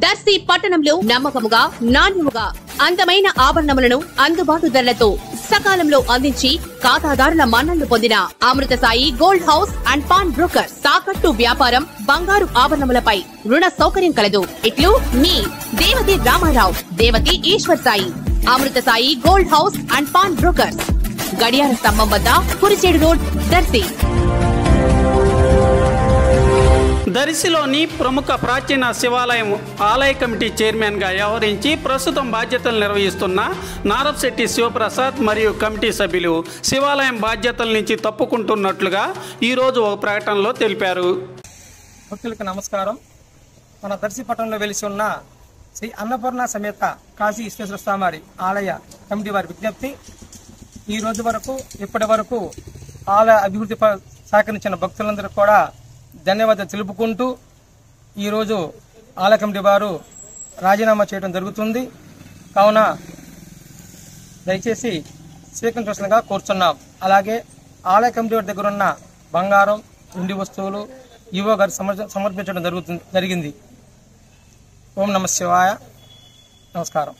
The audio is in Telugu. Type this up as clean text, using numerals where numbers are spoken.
దర్శి పట్టణంలో నమ్మకముగా నాణ్యముగా అందమైన ఆభరణములను అందుబాటు ధరలతో సకాలంలో అందించి ఖాతాదారుల మన్ననలు పొందిన Amruthasai gold house and pawnbroker. తాకట్టు వ్యాపారం, బంగారు ఆభరణములపై రుణ సౌకర్యం కలదు. ఇట్లు మీ Devathi Ramarao, Devathi Eswar Sai. Amruthasai gold house and pawnbroker, గడియార స్తంభం వద్ద, కురిచేడు రోడ్, దర్శి. దర్శిలోని ప్రముఖ ప్రాచీన శివాలయం ఆలయ కమిటీ చైర్మన్ గా వ్యవహరించి ప్రస్తుతం బాధ్యతలు నిర్వహిస్తున్న నారప్శెట్టి శివప్రసాద్ మరియు కమిటీ సభ్యులు శివాలయం బాధ్యతల నుంచి తప్పుకుంటున్నట్లుగా ఈరోజు ఒక ప్రకటనలో తెలిపారు. భక్తులకు నమస్కారం. మన దర్శి పట్టణంలో వెలిసి ఉన్న శ్రీ అన్నపూర్ణ సమేత కాశీ విశ్వేశ్వర స్వామి ఆలయ కమిటీ వారి విజ్ఞప్తి, ఈ రోజు వరకు ఇప్పటి వరకు ఆలయ అభివృద్ధి సహకరించిన భక్తులందరూ కూడా ధన్యవాదాలు తెలుపుకుంటూ ఈరోజు ఆలయ కమిటీ వారు రాజీనామా చేయడం జరుగుతుంది. కావున దయచేసి స్వీకరించవలసిందిగా కోరుతున్నాం. అలాగే ఆలయ కమిటీ వారి దగ్గర ఉన్న బంగారం, వెండి వస్తువులు ఈవో గారు సమర్పించడం జరిగింది. ఓం నమః శివాయ. నమస్కారం.